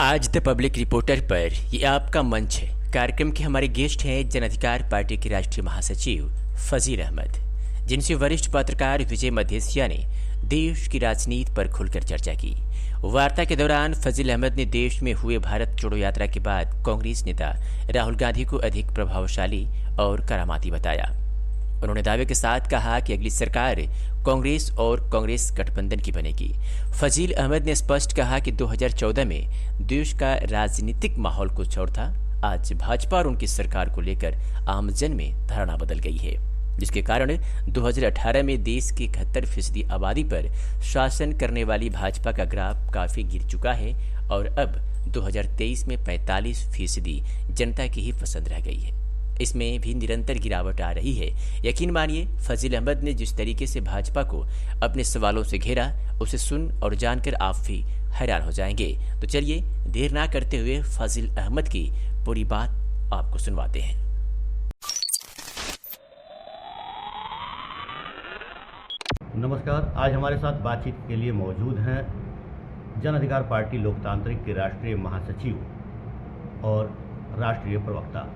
आज the public reporter पर ये आपका मंच है। कार्यक्रम के हमारे गेस्ट हैं जन अधिकार पार्टी के राष्ट्रीय महासचिव फजील अहमद, जिनसे वरिष्ठ पत्रकार विजय मधेसिया ने देश की राजनीति पर खुलकर चर्चा की। वार्ता के दौरान फजील अहमद ने देश में हुए भारत छोड़ो यात्रा के बाद कांग्रेस नेता राहुल गांधी को अधिक प्रभावशाली और करामाती बताया। उन्होंने दावे के साथ कहा कि अगली सरकार कांग्रेस और कांग्रेस गठबंधन की बनेगी। फजील अहमद ने स्पष्ट कहा कि 2014 में देश का राजनीतिक माहौल कुछ और था। आज भाजपा और उनकी सरकार को लेकर आमजन में धारणा बदल गई है, जिसके कारण 2018 में देश की 71% आबादी पर शासन करने वाली भाजपा का ग्राफ काफी गिर चुका है और अब 2023 में 45% जनता की ही पसंद रह गई है। इसमें भी निरंतर गिरावट आ रही है। यकीन मानिए, फजील अहमद ने जिस तरीके से भाजपा को अपने सवालों से घेरा, उसे सुन और जानकर आप भी हैरान हो जाएंगे। तो चलिए देर ना करते हुए फजील अहमद की पूरी बात आपको सुनवाते हैं। नमस्कार। आज हमारे साथ बातचीत के लिए मौजूद हैं जन अधिकार पार्टी लोकतांत्रिक के राष्ट्रीय महासचिव और राष्ट्रीय प्रवक्ता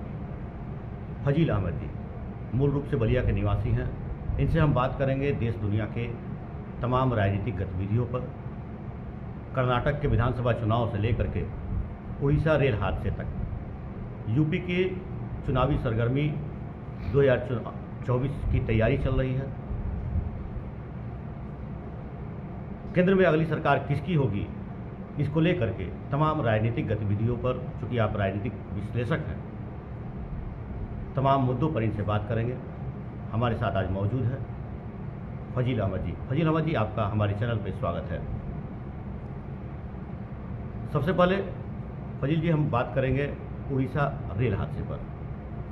फजील अहमद जी। मूल रूप से बलिया के निवासी हैं। इनसे हम बात करेंगे देश दुनिया के तमाम राजनीतिक गतिविधियों पर, कर्नाटक के विधानसभा चुनाव से लेकर के उड़ीसा रेल हादसे तक, यूपी के चुनावी सरगर्मी 2024 की तैयारी चल रही है, केंद्र में अगली सरकार किसकी होगी, इसको लेकर के तमाम राजनीतिक गतिविधियों पर, चूँकि आप राजनीतिक विश्लेषक हैं, तमाम मुद्दों पर इनसे बात करेंगे। हमारे साथ आज मौजूद है फजील अहमद जी। फजील अहमद जी, आपका हमारे चैनल पर स्वागत है। सबसे पहले फजील जी, हम बात करेंगे उड़ीसा रेल हादसे पर।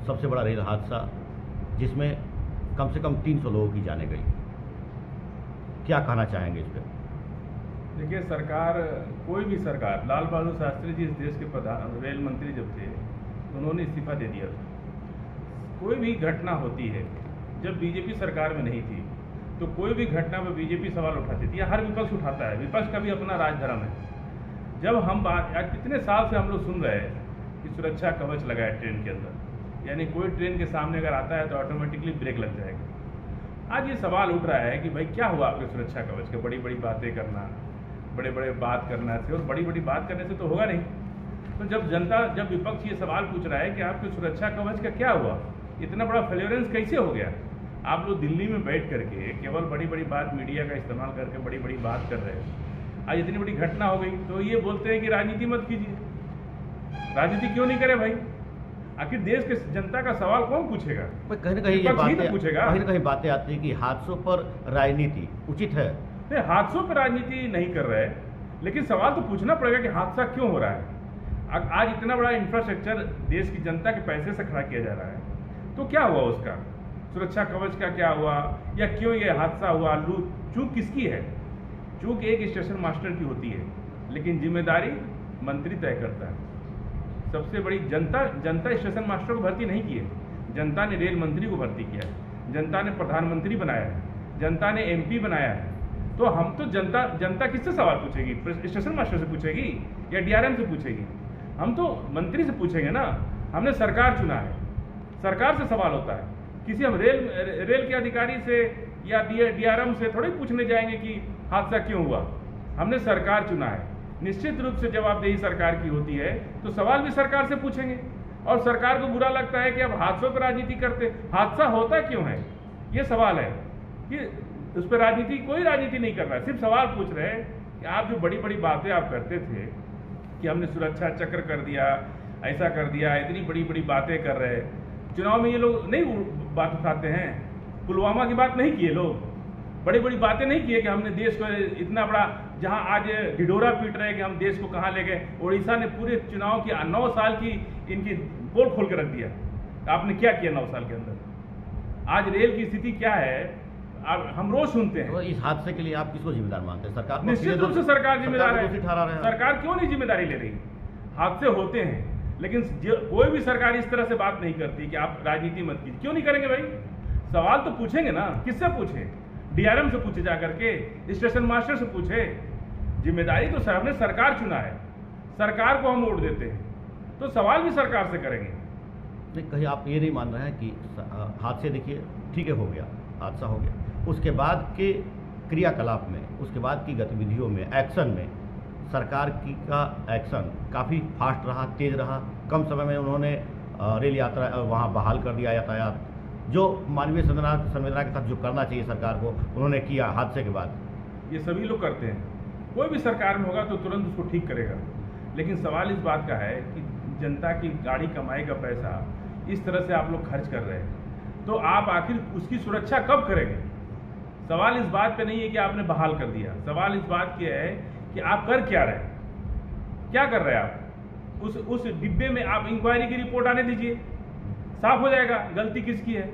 सबसे बड़ा रेल हादसा जिसमें कम से कम 300 लोगों की जानें गई। क्या कहना चाहेंगे इस पर? देखिए, सरकार, कोई भी सरकार, लाल बहादुर शास्त्री जी इस देश के प्रधान रेल मंत्री जब थे, उन्होंने इस्तीफा दे दिया था। कोई भी घटना होती है, जब बीजेपी सरकार में नहीं थी तो कोई भी घटना में बीजेपी सवाल उठाती थी, या हर विपक्ष उठाता है। विपक्ष का भी अपना राजधर्म है। जब हम बात, आज कितने साल से हम लोग सुन रहे हैं कि सुरक्षा कवच लगा है ट्रेन के अंदर, यानी कोई ट्रेन के सामने अगर आता है तो ऑटोमेटिकली ब्रेक लग जाएगा। आज ये सवाल उठ रहा है कि भाई क्या हुआ आपके सुरक्षा कवच के? बड़ी बड़ी बातें करना, बड़े बड़े बात करना से, और बड़ी बड़ी बात करने से तो होगा नहीं। तो जब विपक्ष ये सवाल पूछ रहा है कि आपके सुरक्षा कवच का क्या हुआ, इतना बड़ा फेल्योरेंस कैसे हो गया? आप लोग दिल्ली में बैठ करके केवल बड़ी बड़ी बात, मीडिया का इस्तेमाल करके बड़ी बड़ी बात कर रहे हैं। आज इतनी बड़ी घटना हो गई तो ये बोलते हैं कि राजनीति मत कीजिए। राजनीति क्यों नहीं करे भाई? आखिर देश के जनता का सवाल कौन पूछेगा? कहीं ना कहीं ये बातें पूछेगा। कहीं ना कहीं बातें आती है कि हादसों पर राजनीति उचित है। नहीं, हादसों पर राजनीति नहीं कर रहे, लेकिन सवाल तो पूछना पड़ेगा कि हादसा क्यों हो रहा है। आज इतना बड़ा इंफ्रास्ट्रक्चर देश की जनता के पैसे से खड़ा किया जा रहा है, तो क्या हुआ उसका? सुरक्षा कवच का क्या हुआ, या क्यों ये हादसा हुआ? चूक किसकी है? चूक एक स्टेशन मास्टर की होती है, लेकिन जिम्मेदारी मंत्री तय करता है। सबसे बड़ी जनता स्टेशन मास्टर को भर्ती नहीं की है। जनता ने रेल मंत्री को भर्ती किया है, जनता ने प्रधानमंत्री बनाया है, जनता ने MP बनाया है। तो हम तो जनता किससे सवाल पूछेगी? स्टेशन मास्टर से पूछेगी या DRM से पूछेगी? हम तो मंत्री से पूछेंगे ना। हमने सरकार चुना है, सरकार से सवाल होता है। किसी हम रेल के अधिकारी से या DRM से थोड़ी पूछने जाएंगे कि हादसा क्यों हुआ। हमने सरकार चुना है, निश्चित रूप से जवाबदेही सरकार की होती है, तो सवाल भी सरकार से पूछेंगे। और सरकार को बुरा लगता है कि अब हादसों पर राजनीति करते। हादसा होता क्यों है, ये सवाल है कि उस पर राजनीति, कोई राजनीति नहीं कर रहा है, सिर्फ सवाल पूछ रहे हैं कि आप जो बड़ी बड़ी बातें आप करते थे कि हमने सुरक्षा चक्र कर दिया, ऐसा कर दिया, इतनी बड़ी बड़ी बातें कर रहे हैं। चुनाव में ये लोग नहीं बात उठाते हैं, पुलवामा की बात नहीं किए लोग, बड़ी बड़ी बातें नहीं किए कि हमने देश को इतना बड़ा, जहां आज ढिढोरा पीट रहे हैं कि हम देश को कहां ले गए। उड़ीसा ने पूरे चुनाव की 9 साल की इनकी पोल खोल के रख दिया। आपने क्या किया 9 साल के अंदर? आज रेल की स्थिति क्या है, हम रोज सुनते हैं। तो इस हादसे के लिए आप किसको जिम्मेदार मानते हैं? सरकार? निश्चित रूप से सरकार जिम्मेदार है। सरकार क्यों नहीं जिम्मेदारी ले रही? हादसे होते हैं, लेकिन कोई भी सरकार इस तरह से बात नहीं करती कि आप राजनीति मत कीजिए। क्यों नहीं करेंगे भाई? सवाल तो पूछेंगे ना। किससे पूछे? DRM से पूछे, जा करके स्टेशन मास्टर से पूछे। जिम्मेदारी तो हमने सरकार चुना है, सरकार को हम वोट देते हैं, तो सवाल भी सरकार से करेंगे। नहीं, कहीं आप ये नहीं मान रहे हैं कि हादसे, देखिए ठीक है, हो गया, हादसा हो गया, उसके बाद के क्रियाकलाप में, उसके बाद की गतिविधियों में, एक्शन में सरकार की का एक्शन काफ़ी फास्ट रहा, तेज़ रहा। कम समय में उन्होंने रेल यात्रा वहाँ बहाल कर दिया, यातायात जो मानवीय संवेदना के साथ जो करना चाहिए सरकार को, उन्होंने किया हादसे के बाद। ये सभी लोग करते हैं, कोई भी सरकार में होगा तो तुरंत उसको ठीक करेगा। लेकिन सवाल इस बात का है कि जनता की गाड़ी कमाई का पैसा इस तरह से आप लोग खर्च कर रहे हैं, तो आप आखिर उसकी सुरक्षा कब करेंगे? सवाल इस बात पे नहीं है कि आपने बहाल कर दिया, सवाल इस बात की है कि आप कर क्या रहे हैं, क्या कर रहे हैं आप? उस डिब्बे में आप इंक्वायरी की रिपोर्ट आने दीजिए, साफ हो जाएगा गलती किसकी है।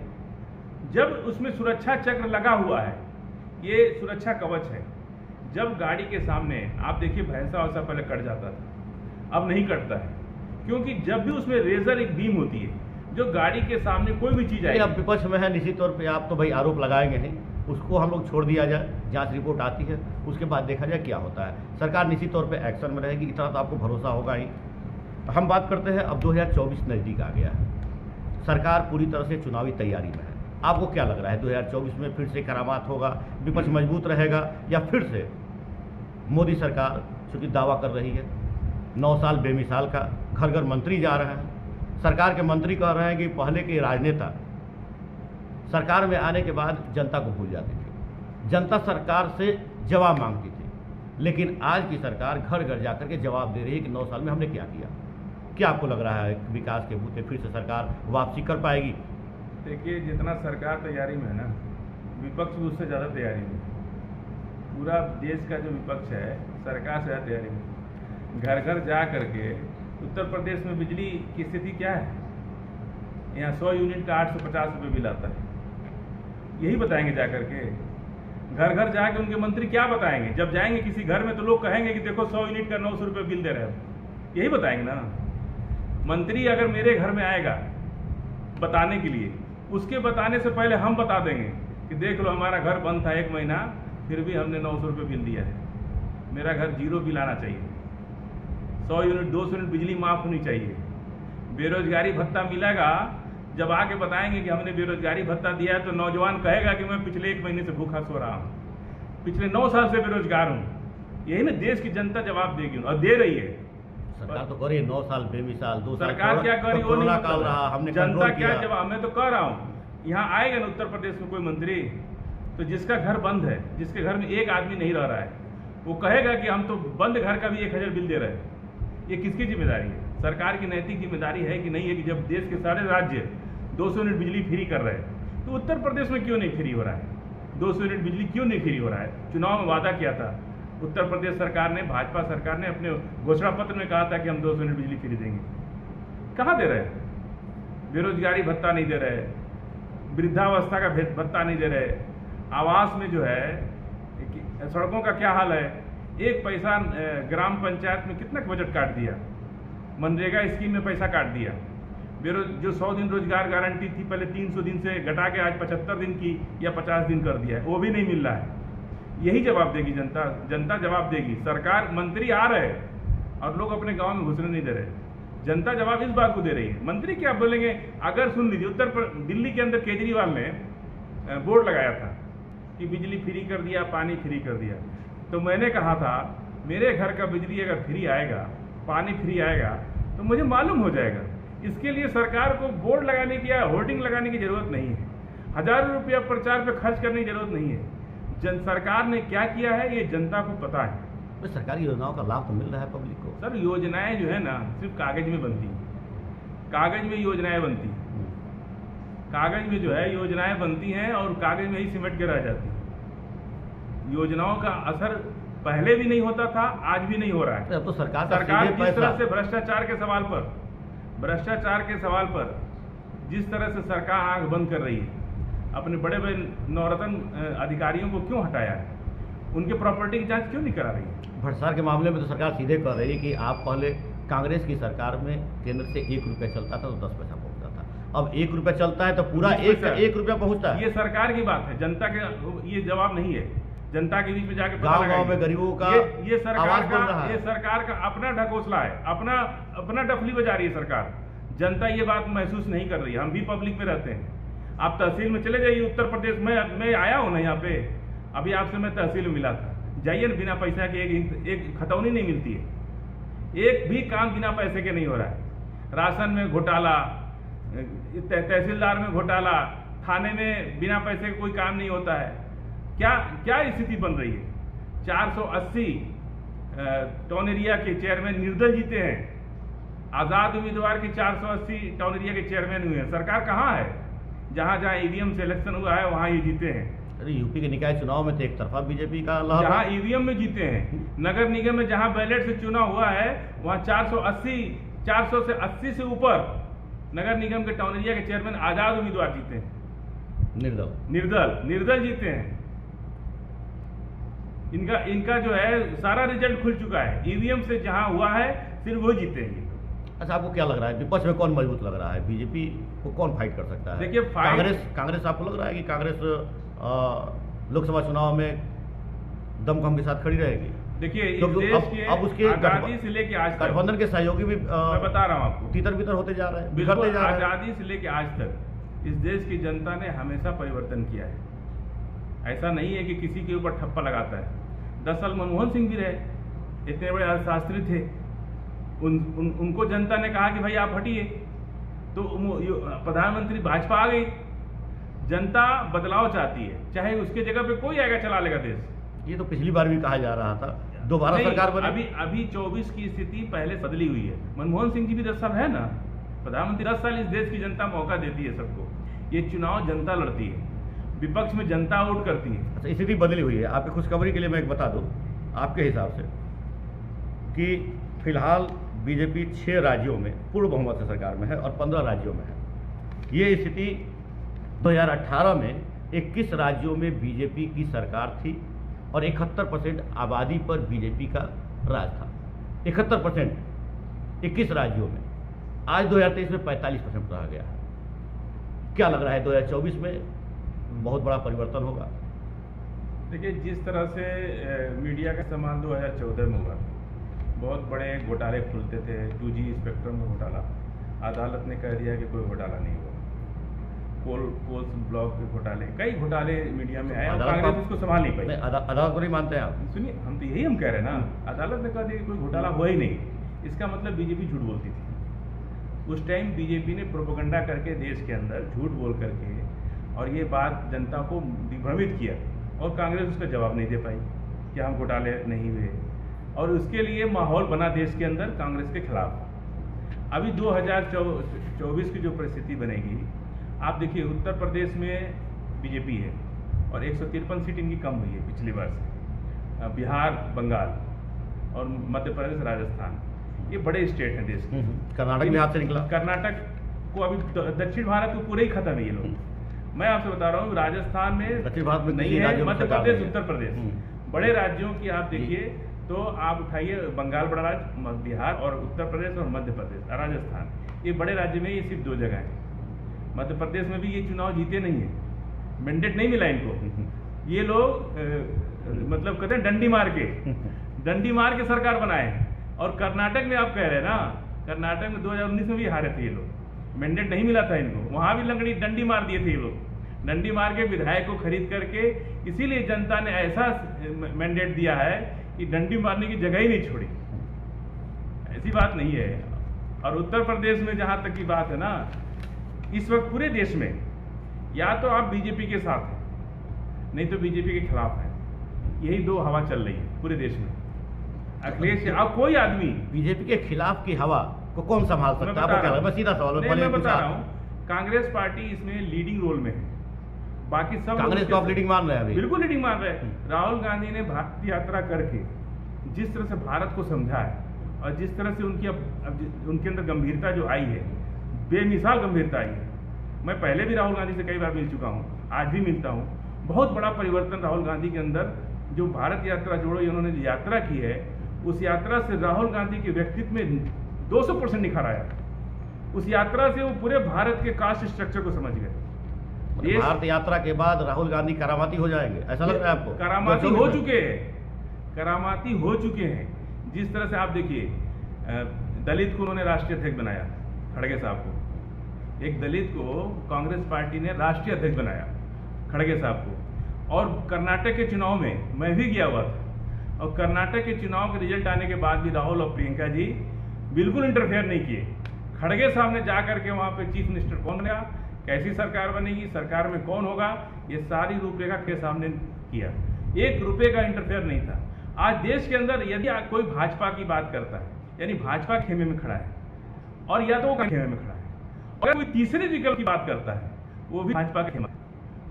जब उसमें सुरक्षा चक्र लगा हुआ है, ये सुरक्षा कवच है। जब गाड़ी के सामने आप देखिए भैंसा वैसा पहले कट जाता था, अब नहीं कटता है, क्योंकि जब भी उसमें रेजर एक बीम होती है, जो गाड़ी के सामने कोई भी चीज़ आएगी। अब विपक्ष में है, निश्चित तौर पे आप तो भाई आरोप लगाएंगे नहीं, उसको हम लोग छोड़ दिया जाए, जांच रिपोर्ट आती है, उसके बाद देखा जाए क्या होता है। सरकार निश्चित तौर पे एक्शन में रहेगी, इतना तो आपको भरोसा होगा ही। हम बात करते हैं, अब 2024 नज़दीक आ गया है, सरकार पूरी तरह से चुनावी तैयारी में है। आपको क्या लग रहा है 2024 में फिर से करामात होगा, विपक्ष मजबूत रहेगा, या फिर से मोदी सरकार चूँकि दावा कर रही है 9 साल बेमिसाल का, घर घर मंत्री जा रहे हैं, सरकार के मंत्री कह रहे हैं कि पहले के राजनेता सरकार में आने के बाद जनता को भूल जाती थी, जनता सरकार से जवाब मांगती थी, लेकिन आज की सरकार घर घर जाकर के जवाब दे रही है कि 9 साल में हमने क्या किया। क्या आपको लग रहा है विकास के बूते फिर से सरकार वापसी कर पाएगी? देखिए, जितना सरकार तैयारी में है ना, विपक्ष भी उससे ज़्यादा तैयारी में। पूरा देश का जो विपक्ष है सरकार से ज़्यादा तैयारी में। घर घर जा करके उत्तर प्रदेश में बिजली की स्थिति क्या है, यहाँ 100 यूनिट का 850 रुपये बिल आता है, यही बताएंगे जा करके। घर घर जाके उनके मंत्री क्या बताएंगे? जब जाएंगे किसी घर में तो लोग कहेंगे कि देखो 100 यूनिट का 900 रुपये बिल दे रहे हो, यही बताएंगे ना। मंत्री अगर मेरे घर में आएगा बताने के लिए, उसके बताने से पहले हम बता देंगे कि देख लो हमारा घर बंद था 1 महीना, फिर भी हमने 900 रुपये बिल दिया है, मेरा घर 0 बिल आना चाहिए, 100 यूनिट 200 यूनिट बिजली माफ़ होनी चाहिए, बेरोजगारी भत्ता मिलेगा। जब आके बताएंगे कि हमने बेरोजगारी भत्ता दिया है, तो नौजवान कहेगा कि मैं पिछले 1 महीने से भूखा सो रहा हूँ, पिछले 9 साल से बेरोजगार हूँ। यही ना देश की जनता जवाब देगी, और दे रही है। सरकार तो करिए 9 साल बेमिसाल, 2 साल सरकार क्या कर रही है, कोरोना काल रहा, हमने जनता क्या जवाब? मैं तो कह रहा हूँ, यहाँ आएगा ना उत्तर प्रदेश में कोई मंत्री, तो जिसका घर बंद है, जिसके घर में एक आदमी नहीं रह रहा है, वो कहेगा कि हम तो बंद घर का भी 1000 बिल दे रहे हैं। ये किसकी जिम्मेदारी है? सरकार की नैतिक जिम्मेदारी है कि नहीं है कि जब देश के सारे राज्य 200 यूनिट बिजली फ्री कर रहे हैं, तो उत्तर प्रदेश में क्यों नहीं फ्री हो रहा है? 200 यूनिट बिजली क्यों नहीं फ्री हो रहा है? चुनाव में वादा किया था उत्तर प्रदेश सरकार ने, भाजपा सरकार ने अपने घोषणा पत्र में कहा था कि हम 200 यूनिट बिजली फ्री देंगे, कहाँ दे रहे हैं? बेरोजगारी भत्ता नहीं दे रहे, वृद्धावस्था का भत्ता नहीं दे रहे, आवास में जो है, सड़कों का क्या हाल है, 1 पैसा ग्राम पंचायत में कितना बजट काट दिया, मनरेगा स्कीम में पैसा काट दिया, जो 100 दिन रोजगार गारंटी थी पहले 300 दिन से घटा के आज 75 दिन की या 50 दिन कर दिया है, वो भी नहीं मिल रहा है। यही जवाब देगी जनता, जनता जवाब देगी। सरकार, मंत्री आ रहे हैं और लोग अपने गांव में घुसने नहीं दे रहे, जनता जवाब इस बात को दे रही है। मंत्री क्या बोलेंगे? अगर सुन लीजिए, दिल्ली के अंदर केजरीवाल ने बोर्ड लगाया था कि बिजली फ्री कर दिया, पानी फ्री कर दिया, तो मैंने कहा था मेरे घर का बिजली अगर फ्री आएगा, पानी फ्री आएगा, तो मुझे मालूम हो जाएगा। इसके लिए सरकार को बोर्ड लगाने की या होर्डिंग लगाने की जरूरत नहीं है, हजारों रुपया प्रचार पे खर्च करने की जरूरत नहीं है। सरकार ने क्या किया है ये जनता को पता है। तो सरकारी योजनाओं का लाभ तो मिल रहा है पब्लिक को। सर, योजनाएं जो है ना सिर्फ कागज में बनती हैं, कागज में योजनाएं बनती हैं, कागज में जो है योजनाएं बनती हैं और कागज में ही सिमट के रह जाती हैं। योजनाओं का असर पहले भी नहीं होता था, आज भी नहीं हो रहा है। तो सरकार जिस तरह से भ्रष्टाचार के सवाल पर जिस तरह से सरकार आंख बंद कर रही है, अपने बड़े बड़े नवरत्न अधिकारियों को क्यों हटाया है, उनके प्रॉपर्टी की जांच क्यों नहीं करा रही है? भ्रष्टाचार के मामले में तो सरकार सीधे कह रही है कि आप पहले कांग्रेस की सरकार में केंद्र से 1 रुपया चलता था तो 10 पैसा पहुंचता था, अब 1 रुपया चलता है तो पूरा 1 रुपया पहुंचता है। ये सरकार की बात है, जनता के ये जवाब नहीं है। जनता के बीच में जाके पता गांव-गांव लगाइए। में गरीबों का ये सरकार आवाज बन रहा का है। ये सरकार का अपना ढकोसला है, अपना डफली बजा रही है सरकार। जनता ये बात महसूस नहीं कर रही है। हम भी पब्लिक में रहते हैं। आप तहसील में चले जाइए उत्तर प्रदेश में, मैं आया हूँ ना यहाँ पे, अभी आपसे मैं तहसील में मिला था, जाइए ना, बिना पैसा के एक खतौनी नहीं मिलती है, एक भी काम बिना पैसे के नहीं हो रहा है। राशन में घोटाला, तहसीलदार में घोटाला, थाने में बिना पैसे के कोई काम नहीं होता है। क्या स्थिति बन रही है? 480 टाउन एरिया के चेयरमैन निर्दल जीते हैं, आजाद उम्मीदवार के 480 टाउन एरिया के चेयरमैन हुए हैं। सरकार कहाँ है? जहाँ जहाँ ईवीएम से इलेक्शन हुआ है वहाँ ये जीते हैं। अरे यूपी के निकाय चुनाव में तो एक तरफा बीजेपी का लहर जहाँ है। ईवीएम में जीते हैं, नगर निगम में जहाँ बैलेट से चुनाव हुआ है वहाँ 400 से 80 से ऊपर नगर निगम के टाउन एरिया के चेयरमैन आजाद उम्मीदवार जीते हैं। निर्दल जीते हैं। इनका जो है सारा रिजल्ट खुल चुका है। ईवीएम से जहां हुआ है सिर्फ वो जीते हैं। अच्छा, आपको क्या लग रहा है विपक्ष में कौन मजबूत लग रहा है? बीजेपी को कौन फाइट कर सकता है? देखिए, कांग्रेस आपको लग रहा है कि कांग्रेस लोकसभा चुनाव में दमखम के साथ खड़ी रहेगी? देखिए, इस तो देश के अब उसके आजादी से लेके आज तक, गठबंधन के सहयोगी भी मैं बता रहा हूँ आपको, तीतर बितर होते जा रहे हैं, बिल्कुल। बिखरते जा रहे हैं। आजादी से लेके आज तक इस देश की जनता ने हमेशा परिवर्तन किया है। ऐसा नहीं है कि किसी के ऊपर ठप्पा लगाता है। 10 साल मनमोहन सिंह भी रहे, इतने बड़े अर्थशास्त्री थे। उनको जनता ने कहा कि भाई आप हटिए, तो प्रधानमंत्री भाजपा आ गई। जनता बदलाव चाहती है, चाहे उसके जगह पे कोई आएगा चला लेगा देश। ये तो पिछली बार भी कहा जा रहा था, दोबारा सरकार बनी। अभी 24 की स्थिति पहले बदली हुई है। मनमोहन सिंह जी भी 10 साल है ना प्रधानमंत्री। 10 साल इस देश की जनता मौका देती है सबको। ये चुनाव जनता लड़ती है, विपक्ष में जनता वोट करती है। अच्छा, स्थिति बदली हुई है। आपकी खुशखबरी के लिए मैं एक बता दूं आपके हिसाब से कि फिलहाल बीजेपी 6 राज्यों में पूर्ण बहुमत से सरकार में है और 15 राज्यों में है। ये स्थिति 2018 में 21 राज्यों में बीजेपी की सरकार थी और 71% आबादी पर बीजेपी का राज था। 71% 21 राज्यों में। आज 2023 में 45% रह गया है। क्या लग रहा है 2024 में बहुत बड़ा परिवर्तन होगा? देखिए, जिस तरह से मीडिया का इस्तेमाल 2014 में हुआ, बहुत बड़े घोटाले खुलते थे, 2G स्पेक्ट्रम का घोटाला, अदालत ने कह दिया कि कोई घोटाला नहीं हुआ। कोल्स ब्लॉक के घोटाले, कई घोटाले मीडिया में आए और कांग्रेस उसको संभाल नहीं पाई। अदालत को नहीं मानते हैं आप? सुनिए, हम तो हम कह रहे हैं ना, अदालत ने कह दिया कि कोई घोटाला हुआ ही नहीं। इसका मतलब बीजेपी झूठ बोलती थी। उस टाइम बीजेपी ने प्रोपेगेंडा करके देश के अंदर झूठ बोल करके और ये बात जनता को विभ्रमित किया और कांग्रेस उसका जवाब नहीं दे पाई कि हम घोटाले नहीं हुए, और उसके लिए माहौल बना देश के अंदर कांग्रेस के खिलाफ। अभी 2024 की जो परिस्थिति बनेगी, आप देखिए, उत्तर प्रदेश में बीजेपी है और 153 सीट इनकी कम हुई है पिछली बार से। बिहार, बंगाल और मध्य प्रदेश, राजस्थान, ये बड़े स्टेट हैं देश के। कर्नाटक में हाथ से निकला। कर्नाटक को अभी दक्षिण भारत को पूरे ही खत्म है ये लोग। मैं आपसे बता रहा हूँ, राजस्थान में दक्षिण भारत में नहीं है, मध्य प्रदेश, उत्तर प्रदेश, बड़े राज्यों की आप देखिए तो आप उठाइए, बंगाल बड़ा राज्य, बिहार और उत्तर प्रदेश और मध्य प्रदेश, राजस्थान, ये बड़े राज्य में ये सिर्फ 2 जगह हैं। मध्य प्रदेश में भी ये चुनाव जीते नहीं है, मैंडेट नहीं मिला इनको। ये लोग मतलब कहते हैं डंडी मार के सरकार बनाए हैं। और कर्नाटक में आप कह रहे हैं ना, कर्नाटक में 2019 में भी हारे थे ये लोग, मैंडेट नहीं मिला था इनको, वहां भी लंगड़ी डंडी मार दिए थे ये लोग। डंडी मार के विधायक को खरीद करके, इसीलिए जनता ने ऐसा मैंडेट दिया है कि डंडी मारने की जगह ही नहीं छोड़ी। ऐसी बात नहीं है। और उत्तर प्रदेश में जहां तक की बात है ना, इस वक्त पूरे देश में या तो आप बीजेपी के साथ हैं, नहीं तो बीजेपी के खिलाफ है। यही 2 हवा चल रही है पूरे देश में। अखिलेश अब कोई आदमी बीजेपी के खिलाफ की हवा को कौन संभाल सकता है? मैं सीधा सवाल मैं बता रहा हूँ, कांग्रेस पार्टी इसमें लीडिंग रोल में है। बाकी सब कांग्रेस को आप लीडिंग मान रहे हैं? अभी बिल्कुल लीडिंग मान रहे हैं। राहुल गांधी ने भारत यात्रा करके जिस तरह से भारत को समझा है और जिस तरह से उनके अंदर गंभीरता जो आई है, बेमिसाल गंभीरता आई है। मैं पहले भी राहुल गांधी से कई बार मिल चुका हूँ, आज भी मिलता हूँ। बहुत बड़ा परिवर्तन राहुल गांधी के अंदर, जो भारत यात्रा जोड़ो उन्होंने यात्रा की है, उस यात्रा से राहुल गांधी के व्यक्तित्व में 200% निखार आया। उस यात्रा से वो पूरे भारत के कास्ट स्ट्रक्चर को समझ गए। भारत यात्रा के बाद राहुल गांधी करामाती हो जाएंगे, ऐसा लग रहा है आपको? करामाती हो चुके हैं, करामाती हो चुके हैं। जिस तरह से आप देखिए, दलित को उन्होंने राष्ट्रीय अध्यक्ष बनाया, खड़गे साहब को। एक दलित को कांग्रेस पार्टी ने राष्ट्रीय अध्यक्ष बनाया, खड़गे साहब को। और कर्नाटक के चुनाव में मैं भी गया हुआ था, और कर्नाटक के चुनाव के रिजल्ट आने के बाद भी राहुल और प्रियंका जी बिल्कुल इंटरफेयर नहीं किए। खड़गे साहब ने जाकर के वहाँ पे चीफ मिनिस्टर कौन बनेगा, कैसी सरकार बनेगी, सरकार में कौन होगा, ये सारी रूपरेखा के सामने किया। 1 रुपये का इंटरफेयर नहीं था। आज देश के अंदर यदि कोई भाजपा की बात करता है, यानी भाजपा खेमे में खड़ा है, और या तो वो खेमे में खड़ा है, अगर कोई तीसरे विकल्प की बात करता है वो भी भाजपा का खेमा,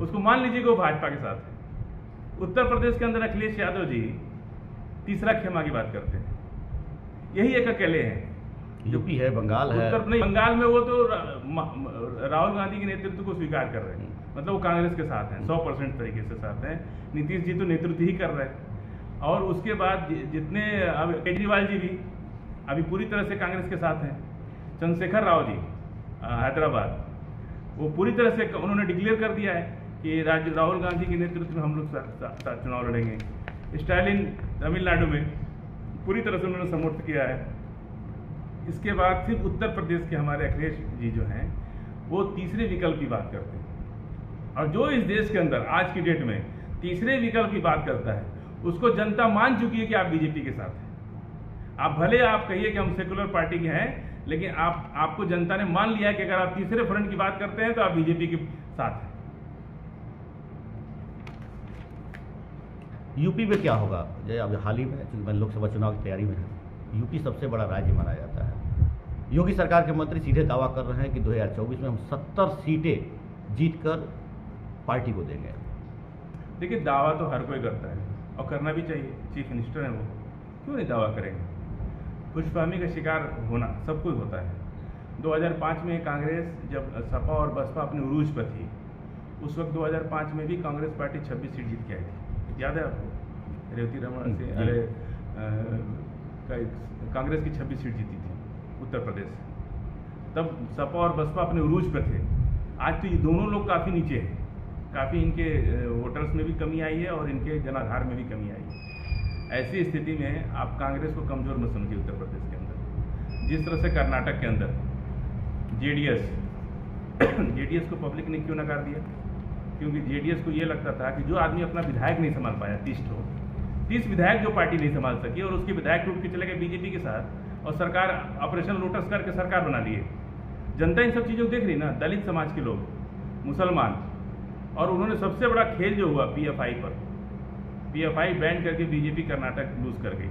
उसको मान लीजिए कि वो भाजपा के साथ है। उत्तर प्रदेश के अंदर अखिलेश यादव जी तीसरा खेमा की बात करते हैं, यही एक अकेले हैं। यूपी है, बंगाल है। उत्तर नहीं, बंगाल में वो तो राहुल गांधी के नेतृत्व को स्वीकार कर रहे हैं, मतलब वो कांग्रेस के साथ हैं, 100% तरीके से साथ हैं। नीतीश जी तो नेतृत्व ही कर रहे हैं। और उसके बाद जितने, अब केजरीवाल जी भी अभी पूरी तरह से कांग्रेस के साथ हैं। चंद्रशेखर राव जी हैदराबाद, वो पूरी तरह से उन्होंने डिक्लेयर कर दिया है कि राहुल गांधी के नेतृत्व में हम लोग साथ चुनाव लड़ेंगे। स्टालिन तमिलनाडु में पूरी तरह से उन्होंने समर्थन किया है। इसके बाद फिर उत्तर प्रदेश के हमारे अखिलेश जी जो हैं, वो तीसरे विकल्प की बात करते हैं। और जो इस देश के अंदर आज की डेट में तीसरे विकल्प की बात करता है, उसको जनता मान चुकी है कि आप बीजेपी के साथ हैं। आप भले आप कहिए कि हम सेकुलर पार्टी के हैं, लेकिन आपको जनता ने मान लिया है कि अगर आप तीसरे फ्रंट की बात करते हैं तो आप बीजेपी के साथ हैं। यूपी में क्या होगा? जय, अब हाल ही में, चूंकि मैं लोकसभा चुनाव की तैयारी में हूँ, यूपी सबसे बड़ा राज्य माना जाता है। योगी सरकार के मंत्री सीधे दावा कर रहे हैं कि 2024 में हम 70 सीटें जीतकर पार्टी को देंगे। देखिए, दावा तो हर कोई करता है और करना भी चाहिए, चीफ मिनिस्टर हैं वो, क्यों नहीं दावा करेंगे? खुशफहमी का शिकार होना सब कोई होता है। 2005 में कांग्रेस, जब सपा और बसपा अपने उरूज पर थी, उस वक्त 2005 में भी कांग्रेस पार्टी 26 सीट जीत के आई थी, याद है आपको? रेवती रमन से, कांग्रेस की 26 सीट जीती थी उत्तर प्रदेश से। तब सपा और बसपा अपने उरूज पर थे। आज तो ये दोनों लोग काफ़ी नीचे हैं, काफ़ी इनके वोटर्स में भी कमी आई है और इनके जनाधार में भी कमी आई है। ऐसी स्थिति में आप कांग्रेस को कमज़ोर मत समझिए उत्तर प्रदेश के अंदर। जिस तरह से कर्नाटक के अंदर जेडीएस को पब्लिक ने क्यों नकार दिया? क्योंकि जेडीएस को ये लगता था कि जो आदमी अपना विधायक नहीं संभाल पाया, 30 विधायक जो पार्टी नहीं संभाल सकी, और उसके विधायक टूट के चले गए बीजेपी के साथ, और सरकार ऑपरेशन लोटस करके सरकार बना लिए। जनता इन सब चीज़ों को देख रही ना, दलित समाज के लोग, मुसलमान, और उन्होंने सबसे बड़ा खेल जो हुआ पीएफआई पर, पीएफआई बैन करके बीजेपी कर्नाटक लूज कर गई।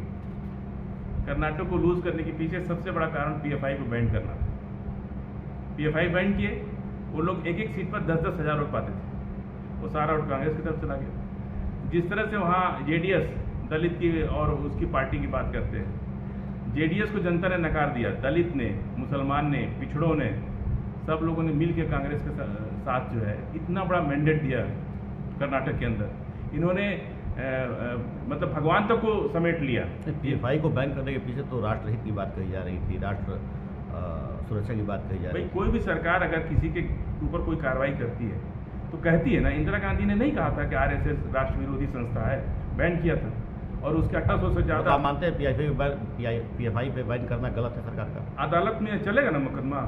कर्नाटक को लूज करने के पीछे सबसे बड़ा कारण पीएफआई को बैन करना था। पीएफआई बैन किए, वो लोग एक सीट पर 10-10 हज़ार वोट पाते थे, वो सारा वोट कांग्रेस की तरफ चला गया। जिस तरह से वहाँ जेडीएस दलित की और उसकी पार्टी की बात करते हैं, जेडीएस को जनता ने नकार दिया, दलित ने, मुसलमान ने, पिछड़ों ने, सब लोगों ने मिल के कांग्रेस के साथ जो है इतना बड़ा मैंडेट दिया कर्नाटक के अंदर। इन्होंने मतलब भगवान तक को समेट लिया। पीएफआई को बैन करने के पीछे तो राष्ट्रहित की बात कही जा रही थी, राष्ट्र सुरक्षा की बात कही जा रही थी। कोई भी सरकार अगर किसी के ऊपर कोई कार्रवाई करती है तो कहती है ना, इंदिरा गांधी ने नहीं कहा था कि आरएसएस राष्ट्र विरोधी संस्था है, बैन किया था, और उसके 1800 से ज़्यादा। आप मानते हैं पीएफआई पे बैन करना गलत है सरकार का? अदालत में चलेगा ना मुकदमा।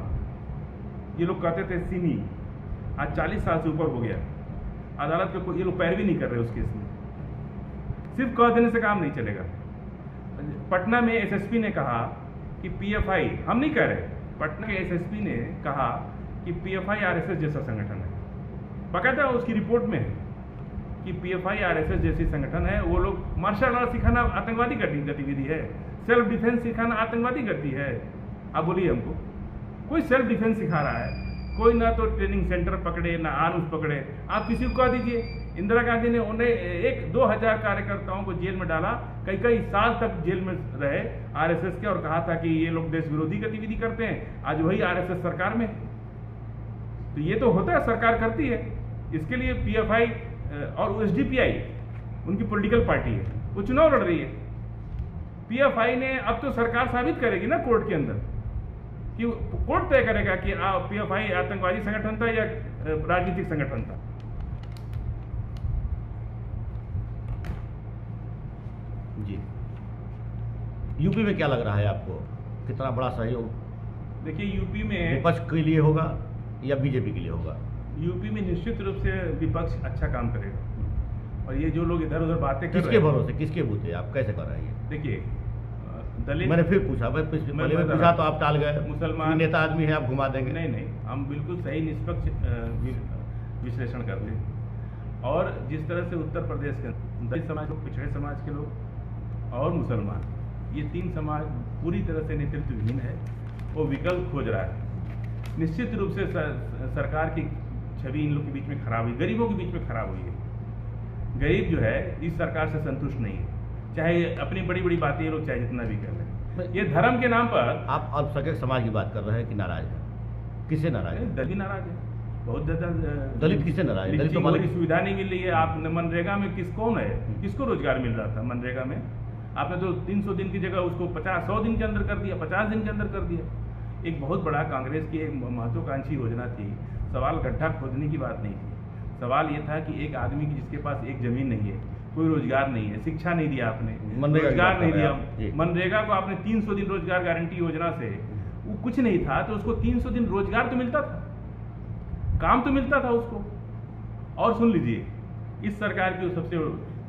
ये लोग कहते थे सिमी, आज 40 साल से ऊपर हो गया, अदालत के कोई ये लोग पैरवी नहीं कर रहे उस केस में। सिर्फ कह देने से काम नहीं चलेगा। पटना में एसएसपी ने कहा कि पीएफआई, हम नहीं कह रहे, पटना के एसएसपी ने कहा कि पीएफआई आरएसएस जैसा संगठन है, बाकायदा उसकी रिपोर्ट में है कि पीएफआई आरएसएस जैसी संगठन है। वो लोग मार्शल आर्ट सिखाना आतंकवादी गतिविधि है, सेल्फ डिफेंस सिखाना आतंकवादी गति है। आप बोलिए हमको, कोई सेल्फ डिफेंस सिखा रहा है? कोई ना तो ट्रेनिंग सेंटर पकड़े, ना आर्म्स पकड़े। आप किसी को कह दीजिए, इंदिरा गांधी ने उन्हें 1-2 हज़ार कार्यकर्ताओं को जेल में डाला, कई साल तक जेल में रहे आरएसएस के, और कहा था कि ये लोग देश विरोधी गतिविधि करते हैं। आज वही आरएसएस सरकार में। तो ये तो होता है, सरकार करती है। इसके लिए पीएफआई और एसडीपीआई उनकी पॉलिटिकल पार्टी है, वो चुनाव लड़ रही है। पीएफआई ने अब तो सरकार साबित करेगी ना कोर्ट के अंदर कि कोर्ट तय करेगा कि PFI आतंकवादी संगठन था या राजनीतिक संगठन था। जी, यूपी में क्या लग रहा है आपको, कितना बड़ा सहयोग देखिए यूपी में विपक्ष के लिए होगा या बीजेपी के लिए होगा? यूपी में निश्चित रूप से विपक्ष अच्छा काम करेगा। और ये जो लोग इधर उधर बातें कर किसके भरोसे, किसके बूते आप कैसे कर रहे हैं? देखिए दलित, मैंने फिर पूछा, मैं पहले में पूछा तो आप टाल गए। मुसलमान नेता आदमी है, आप घुमा देंगे। नहीं, हम बिल्कुल सही निष्पक्ष विश्लेषण करते हैं। और जिस तरह से उत्तर प्रदेश के दलित समाज लोग, पिछड़े समाज के लोग और मुसलमान, ये तीन समाज पूरी तरह से नेतृत्वहीन है, वो विकल्प खोज रहा है। निश्चित रूप से सरकार की छवि इन लोग के बीच में खराब हुई, गरीबों के बीच में खराब हुई है। गरीब जो है इस सरकार से संतुष्ट नहीं है, चाहे अपनी बड़ी बड़ी बातें ये लोग चाहे जितना भी कर लें। ये धर्म के नाम पर आप अल्पसंख्यक समाज की बात कर रहे हैं कि नाराज है? किससे नाराज है? दलित नाराज है, बहुत ज्यादा। दलित किससे नाराज है? दलित तो कोई सुविधा नहीं मिल रही है। आप मनरेगा में कौन है, किसको रोजगार मिल रहा था मनरेगा में? आपने तो 300 दिन की जगह उसको 100 दिन के अंदर कर दिया, 50 दिन के अंदर कर दिया। एक बहुत बड़ा कांग्रेस की एक महत्वाकांक्षी योजना थी। सवाल गड्ढा खोदने की बात नहीं थी, सवाल ये था कि एक आदमी की जिसके पास एक जमीन नहीं है, कोई रोजगार नहीं है, शिक्षा नहीं दिया आपने, रोजगार नहीं दिया। मनरेगा को आपने 300 दिन रोजगार गारंटी योजना से, वो कुछ नहीं था तो उसको 300 दिन रोजगार तो मिलता था, काम तो मिलता था उसको। और सुन लीजिए, इस सरकार की सबसे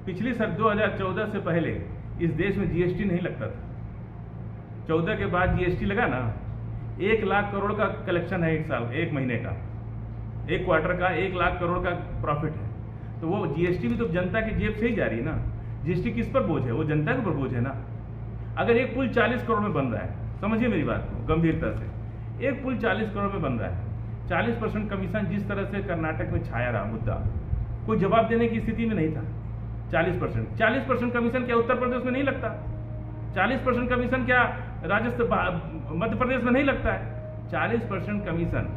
पिछली 2014 से पहले इस देश में GST नहीं लगता था। 14 के बाद GST लगा ना, 1 लाख करोड़ का कलेक्शन है एक साल, एक महीने का, एक क्वार्टर का 1 लाख करोड़ का प्रॉफिट है। तो वो GST भी तो जनता की जेब से ही जा रही है ना। GST किस पर बोझ है? वो जनता के ऊपर बोझ है ना। अगर एक पुल 40 करोड़ में बन रहा है, समझिए मेरी बात को गंभीरता से, एक पुल 40 करोड़ में बन रहा है, 40% कमीशन जिस तरह से कर्नाटक में छाया रहा मुद्दा, कोई जवाब देने की स्थिति में नहीं था। 40% कमीशन क्या उत्तर प्रदेश में नहीं लगता? 40% कमीशन क्या राजस्थान, मध्य प्रदेश में नहीं लगता है? 40% कमीशन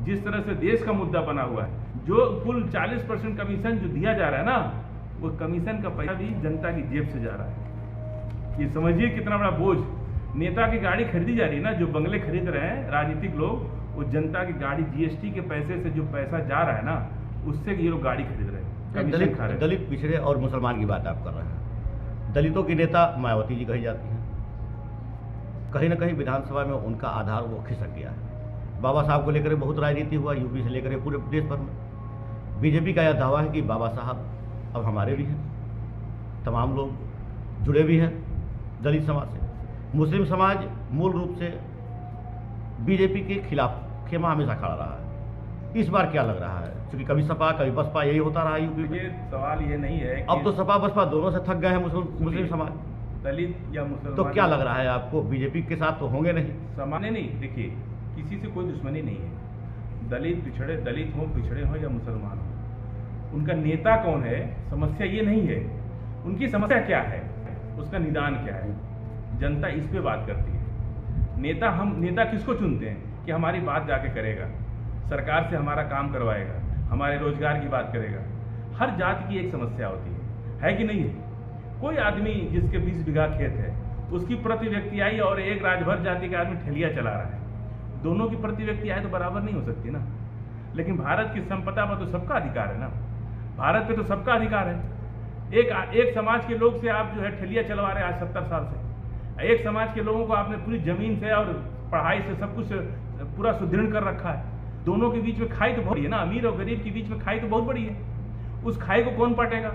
जिस तरह से देश का मुद्दा बना हुआ है, जो कुल 40% कमीशन जो दिया जा रहा है ना, वो कमीशन का पैसा भी जनता की जेब से जा रहा है। ये समझिए कितना बड़ा बोझ। नेता की गाड़ी खरीदी जा रही है ना, जो बंगले खरीद रहे हैं राजनीतिक लोग, वो जनता की गाड़ी GST के पैसे से जो पैसा जा रहा है ना, उससे ये लोग गाड़ी खरीद रहे हैं। दलित पिछड़े और मुसलमान की बात आप कर रहे हैं। दलितों की नेता मायावती जी कही जाती हैं, कहीं ना कहीं विधानसभा में उनका आधार वो खिसक गया है। बाबा साहब को लेकर बहुत राजनीति हुआ, यूपी से लेकर पूरे देश भर में। बीजेपी का यह दावा है कि बाबा साहब अब हमारे भी हैं, तमाम लोग जुड़े भी हैं दलित समाज से। मुस्लिम समाज मूल रूप से बीजेपी के खिलाफ खेमा हमेशा खड़ा रहा है। इस बार क्या लग रहा है? क्योंकि कभी सपा कभी बसपा यही होता रहा यूपी में। सवाल ये नहीं है कि अब तो सपा बसपा दोनों से थक गए हैं मुस्लिम समाज, दलित या मुसलमान। तो क्या लग रहा है आपको, बीजेपी के साथ तो होंगे नहीं? सामान्य नहीं, देखिए किसी से कोई दुश्मनी नहीं है। दलित पिछड़े, दलित हो, पिछड़े हो या मुसलमान हो, उनका नेता कौन है, समस्या ये नहीं है। उनकी समस्या क्या है, उसका निदान क्या है, जनता इस पे बात करती है। नेता किसको चुनते हैं कि हमारी बात जाके करेगा, सरकार से हमारा काम करवाएगा, हमारे रोजगार की बात करेगा। हर जाति की एक समस्या होती है कि नहीं है? कोई आदमी जिसके 20 बीघा खेत है, उसकी प्रति व्यक्ति आय और एक राजभर जाति का आदमी ठेलिया चला रहा है, दोनों की प्रति व्यक्ति आय तो बराबर नहीं हो सकती ना। लेकिन भारत की संपदा पर तो सबका अधिकार है ना, भारत पे तो सबका अधिकार है। एक समाज के लोग से आप जो है ठेलिया चलवा रहे हैं आज 70 साल से। एक समाज के लोगों को आपने पूरी जमीन से और पढ़ाई से सब कुछ पूरा सुदृढ़ कर रखा है। दोनों के बीच में खाई तो बहुत बड़ी है ना, अमीर और गरीब के बीच में खाई तो बहुत बड़ी है। उस खाई को कौन पाटेगा?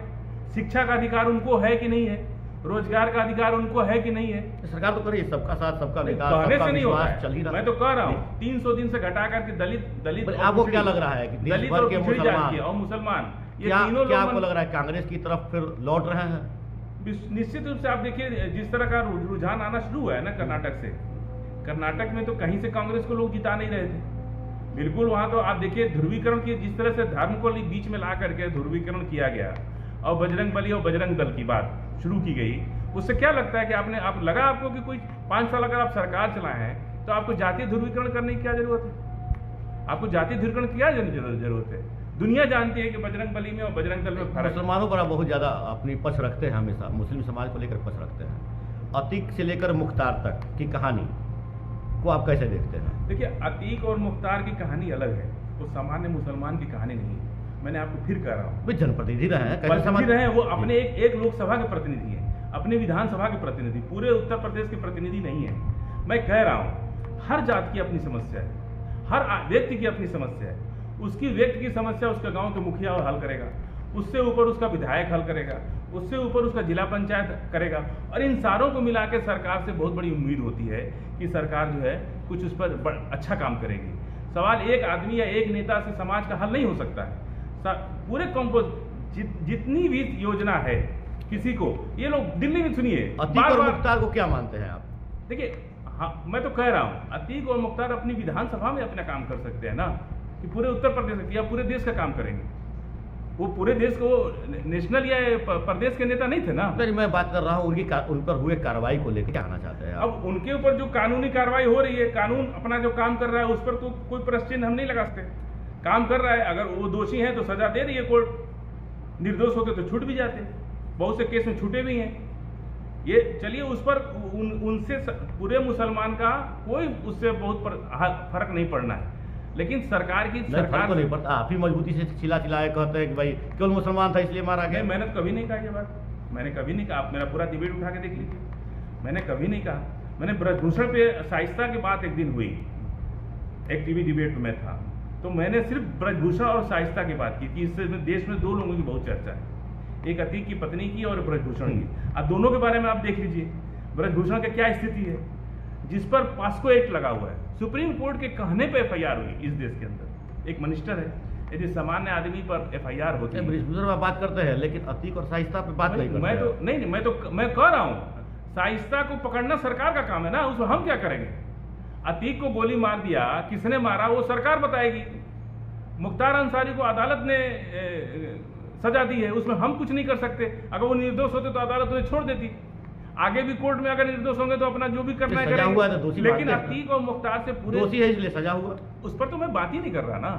शिक्षा का अधिकार उनको है कि नहीं है? रोजगार का अधिकार उनको है कि नहीं है? सरकार तो करिए, सबका साथ सबका विकास, कहने से नहीं होता चल ही है। रहा। मैं तो कह रहा हूँ 300 दिन से घटा करके दलित आपको क्या लग रहा है कि दलित और पिछड़ी जाति और मुसलमान, ये तीनों क्या आपको लग रहा है कांग्रेस की तरफ फिर लौट रहे हैं? निश्चित रूप से आप देखिए जिस तरह का रुझान आना शुरू हुआ है ना कर्नाटक से। कर्नाटक में तो कहीं से कांग्रेस को लोग जिता नहीं रहे थे, बिल्कुल। वहां तो आप देखिए ध्रुवीकरण की, जिस तरह से धर्म को बीच में ला करके ध्रुवीकरण किया गया और बजरंग बली और बजरंग दल की बात शुरू की गई, उससे क्या लगता है कि आप लगा आपको कि कोई 5 साल अगर आप सरकार चलाए हैं तो आपको जातीय ध्रुवीकरण करने की क्या जरूरत है? आपको जातीय ध्रुवीकरण की क्या जरूरत है? दुनिया जानती है कि बजरंग बली में और बजरंग दल में फर्क। मुसलमानों पर बहुत ज़्यादा अपनी पक्ष रखते हैं, हमेशा मुस्लिम समाज को लेकर पक्ष रखते हैं। अतीक से लेकर मुख्तार तक की कहानी को आप कैसे देखते हैं? देखिए, अतीक और मुख्तार की कहानी अलग है, वो सामान्य मुसलमान की कहानी नहीं है। मैंने आपको फिर कह रहा हूँ, वे जनप्रतिनिधि रहे हैं, कैसे प्रतिनिधि रहे हैं, वो अपने एक लोकसभा के प्रतिनिधि हैं, अपने विधानसभा के प्रतिनिधि, पूरे उत्तर प्रदेश के प्रतिनिधि नहीं है। मैं कह रहा हूँ, हर जात की अपनी समस्या है, हर व्यक्ति की अपनी समस्या है। उसकी व्यक्ति की समस्या उसका गांव के मुखिया हल करेगा, उससे ऊपर उसका विधायक हल करेगा, उससे ऊपर उसका जिला पंचायत करेगा, और इन सारों को मिला के सरकार से बहुत बड़ी उम्मीद होती है कि सरकार जो है कुछ उस पर अच्छा काम करेगी। सवाल एक आदमी या एक नेता से समाज का हल नहीं हो सकता है। पूरे जितनी भी योजना है किसी को, ये लोग दिल्ली में सुनिए, अतीक और मुख्तार को क्या मानते हैं आप? देखिए, हाँ, मैं तो कह रहा हूँ, अतीक और मुख्तार अपनी विधानसभा में अपना काम कर सकते हैं ना, कि पूरे उत्तर प्रदेश या पूरे देश का काम करेंगे। वो पूरे देश को नेशनल या प्रदेश के नेता नहीं थे ना। नहीं, मैं बात कर रहा हूँ उन पर हुए कार्रवाई को लेकर क्या कहना चाहते हैं? अब उनके ऊपर जो कानूनी कार्रवाई हो रही है, कानून अपना जो काम कर रहा है, उस पर तो कोई प्रश्न चिन्ह हम नहीं लगा सकते। काम कर रहा है, अगर वो दोषी है तो सजा दे रही है कोर्ट, निर्दोष होते तो छूट भी जाते, बहुत से केस में छूटे भी हैं। ये चलिए, उस पर उनसे पूरे मुसलमान का कोई उससे बहुत फर्क नहीं पड़ना है, लेकिन सरकार को नहीं पड़ता। आप ही मजबूती से चिल्लाए कहते हैं कि भाई केवल मुसलमान था इसलिए मारा गया। मैंने कभी नहीं कहा ये बात, मैंने कभी नहीं कहा। आप मेरा पूरा डिबेट उठा के देख लीजिए, मैंने कभी नहीं कहा। मैंने ब्रजभूषण पे शाइस्ता की बात एक दिन हुई, एक टीवी डिबेट में था, तो मैंने सिर्फ ब्रजभूषण और शाइस्ता की बात की कि इससे देश में दो लोगों की बहुत चर्चा है, एक अतीक की पत्नी की और ब्रजभूषण की। अब दोनों के बारे में आप देख लीजिए, ब्रजभूषण की क्या स्थिति है, जिस पर पास्को एक्ट लगा हुआ है, सुप्रीम कोर्ट के कहने पर FIR हुई इस देश के अंदर। एक मिनिस्टर है, यदि सामान्य आदमी पर FIR होती है। ब्रजभूषण पर बात करते हैं, लेकिन अतीक और शाइस्ता पे बात नहीं करते। मैं कह रहा हूँ, शाइस्ता को पकड़ना सरकार का काम है ना, उसमें हम क्या करेंगे? अतीक को गोली मार दिया, किसने मारा वो सरकार बताएगी। मुख्तार अंसारी को अदालत ने सजा दी है, उसमें हम कुछ नहीं कर सकते। अगर वो निर्दोष होते तो अदालत उन्हें छोड़ देती। आगे भी कोर्ट में अगर निर्दोष होंगे तो अपना जो भी करना है करेंगे। लेकिन अतीक और मुख्तार से पूरे दोषी है इसलिए सजा हुआ, उस पर तो मैं बात ही नहीं कर रहा ना,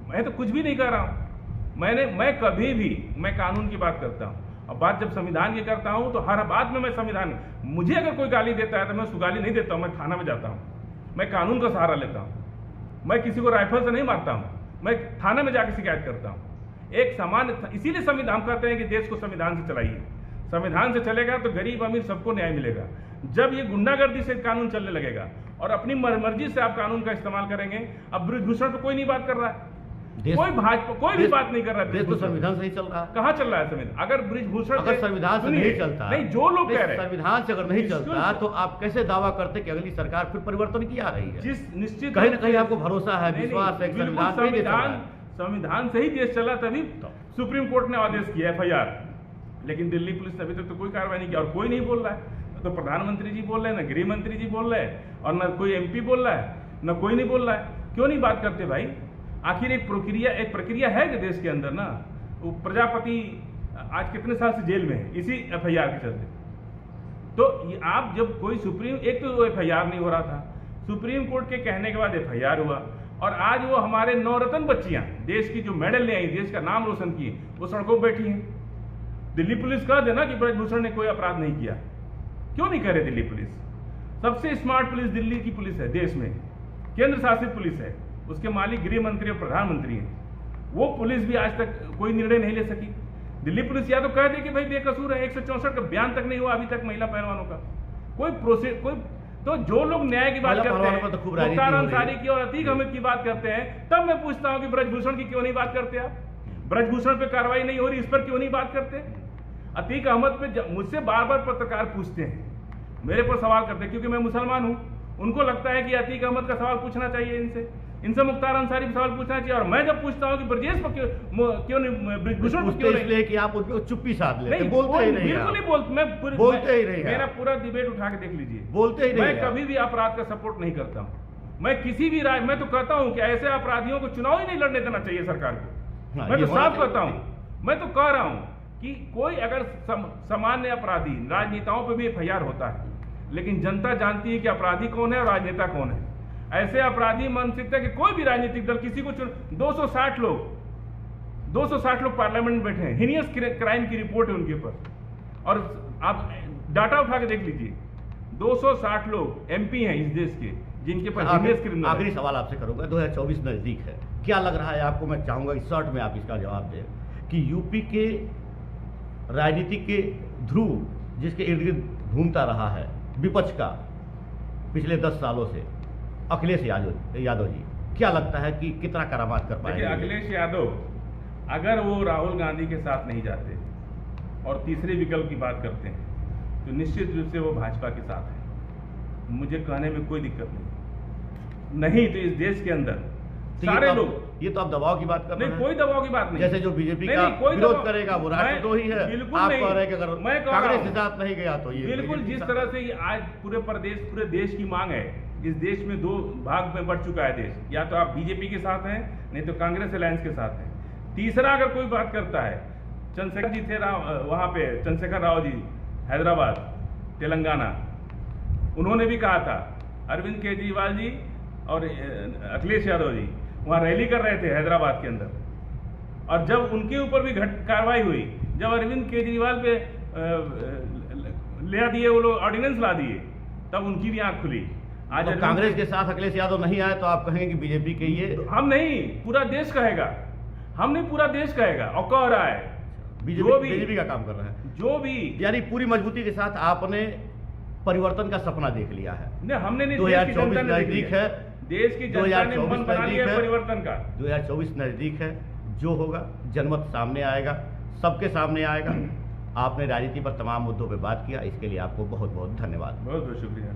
मैं तो कुछ भी नहीं कर रहा हूँ। मैं कभी भी मैं कानून की बात करता हूँ, और बात जब संविधान की करता हूँ तो हर बात में मैं संविधान, मुझे अगर कोई गाली देता है तो मैं उसको गाली नहीं देता हूँ, मैं थाना में जाता हूँ, मैं कानून का सहारा लेता हूँ, मैं किसी को राइफल से नहीं मारता हूँ, मैं थाने में जाकर शिकायत करता हूँ। एक समान, इसीलिए संविधान कहते हैं कि देश को संविधान से चलाइए। संविधान से चलेगा तो गरीब अमीर सबको न्याय मिलेगा। जब ये गुंडागर्दी से कानून चलने लगेगा और अपनी मर्जी से आप कानून का इस्तेमाल करेंगे, अब ब्रजभूषण पर कोई नहीं बात कर रहा है, कोई भाजपा कोई भी बात नहीं कर रहा है। देश तो संविधान से ही चल रहा है। कहाँ चल रहा है संविधान? अगर ब्रजभूषण अगर संविधान से नहीं चलता, नहीं, जो लोग कह रहे हैं संविधान से अगर नहीं चलता तो आप कैसे दावा करते कि अगली सरकार फिर परिवर्तन की आ रही है? जिस निश्चित कहीं ना कहीं आपको भरोसा है, विश्वास है, संविधान से ही देश चला, तभी सुप्रीम कोर्ट ने आदेश किया FIR। लेकिन दिल्ली पुलिस ने अभी तक तो कोई कार्रवाई नहीं की, और कोई नहीं बोल रहा है। तो प्रधानमंत्री जी बोल रहे हैं, न गृह मंत्री जी बोल रहे हैं, और न कोई MP बोल रहा है, न कोई नहीं बोल रहा है। क्यों नहीं बात करते भाई? आखिर एक प्रक्रिया है कि देश के अंदर ना। वो प्रजापति आज कितने साल से जेल में है इसी FIR के चलते। तो आप जब कोई एक तो FIR नहीं हो रहा था, सुप्रीम कोर्ट के कहने के बाद FIR हुआ, और आज वो हमारे नवरत्न बच्चियां देश की जो मेडल ले आई, देश का नाम रोशन किए, वो सड़कों पर बैठी हैं। दिल्ली पुलिस कह देना कि ब्रजभूषण ने कोई अपराध नहीं किया, क्यों नहीं कह रहे? दिल्ली पुलिस सबसे स्मार्ट पुलिस दिल्ली की पुलिस है, देश में केंद्र शासित पुलिस है, उसके मालिक गृह मंत्री और प्रधानमंत्री हैं। वो पुलिस भी आज तक कोई निर्णय नहीं ले सकी। दिल्ली पुलिस या तो कह दे कि भाई बेकसूर है, 164 का बयान तक नहीं हुआ अभी तक महिला पहलवानों का कोई तो जो लोग न्याय की बात करते हैं, मुख्तार अंसारी की और अतीक अहमद की बात करते हैं, तब मैं पूछता हूं कि ब्रजभूषण की क्यों नहीं बात करते आप? ब्रजभूषण पे कार्रवाई नहीं हो रही, इस पर क्यों नहीं बात करते? अतीक अहमद पे मुझसे बार बार पत्रकार पूछते हैं, मेरे पर सवाल करते हैं, क्योंकि मैं मुसलमान हूं, उनको लगता है कि अतीक अहमद का सवाल पूछना चाहिए, इनसे मुख्तार अंसारी का सवाल पूछना चाहिए। और मैं जब पूछता हूं कि ब्रजेश पर क्यों नहीं, ब्रजभूषण पर क्यों नहीं, इसलिए कि आप उनको चुप्पी साध लेते हैं, बोलते ही नहीं, बिल्कुल नहीं बोलते ही नहीं। मेरा पूरा डिबेट उठा के देख लीजिए, बोलते ही नहीं। मैं कभी भी अपराध का सपोर्ट नहीं करता हूं। मैं किसी भी मैं तो कहता हूं कि ऐसे अपराधियों को चुनाव ही नहीं लड़ने देना चाहिए सरकार को। मैं तो साफ कहता हूं, मैं तो कह रहा हूं कि कोई अगर सामान्य अपराधी, राजनेताओं पर भी FIR होता है, लेकिन जनता जानती है कि अपराधी कौन है और राजनेता कौन है। ऐसे अपराधी मानसिकता कि कोई भी राजनीतिक दल किसी को 260 लोग पार्लियामेंट में बैठे हैं, हीनियस क्राइम की रिपोर्ट है उनके ऊपर, और आप डाटा उठा के देख लीजिए, 260 लोग एमपी हैं इस देश के जिनके पास जीनियस क्रिमिनल है। आखिरी सवाल आपसे करूंगा, 2024 नजदीक है, क्या लग रहा है आपको? मैं चाहूंगा कि शॉर्ट में आप इसका जवाब दें कि यूपी के राजनीति के ध्रुव जिसके इर्द गिर्द घूमता रहा है विपक्ष का पिछले 10 सालों से, अखिलेश यादव जी, क्या लगता है कि कितना करामात कर पाएंगे? अखिलेश यादव अगर वो राहुल गांधी के साथ नहीं जाते और तीसरे विकल्प की बात करते हैं तो निश्चित रूप से वो भाजपा के साथ है। मुझे कहने में कोई दिक्कत नहीं तो इस देश के अंदर सारे लोग, ये तो आप दबाव की बात कर रहे हैं। कोई दबाव की बात नहीं। जैसे जो बीजेपी का विरोध करेगा वो राष्ट्रद्रोही है, आप कह रहे हैं कि अगर कांग्रेस के साथ नहीं गया तो ये बिल्कुल जिस तरह से आज पूरे देश की मांग है, इस देश में 2 भाग में बढ़ चुका है देश, या तो आप बीजेपी के साथ हैं नहीं तो कांग्रेस अलायंस के साथ हैं। तीसरा अगर कोई बात करता है, चंद्रशेखर जी थे वहां पे, चंद्रशेखर राव जी हैदराबाद तेलंगाना, उन्होंने भी कहा था अरविंद केजरीवाल जी और अखिलेश यादव जी वहाँ रैली कर रहे थे हैदराबाद के अंदर, और जब उनके ऊपर भी कार्रवाई हुई, जब अरविंद केजरीवाल पे ले दिए वो लोग, ऑर्डिनेंस ला दिए, तब उनकी भी आंख खुली। आज तो कांग्रेस के साथ अखिलेश यादव नहीं आए तो आप कहेंगे कि बीजेपी के ये, हम नहीं, पूरा देश कहेगा, हम नहीं पूरा देश कहेगा, और कह रहा है बीजेपी का काम कर रहा है जो भी, यानी पूरी मजबूती के साथ आपने परिवर्तन का सपना देख लिया है। नहीं, हमने नहीं, 2024 नजदीक है, देश की जनता ने मन बना लिया है परिवर्तन का। 2024 नजदीक है, जो होगा जनमत सामने आएगा, सबके सामने आएगा। आपने राजनीति पर तमाम मुद्दों पर बात किया, इसके लिए आपको बहुत बहुत धन्यवाद। बहुत बहुत शुक्रिया।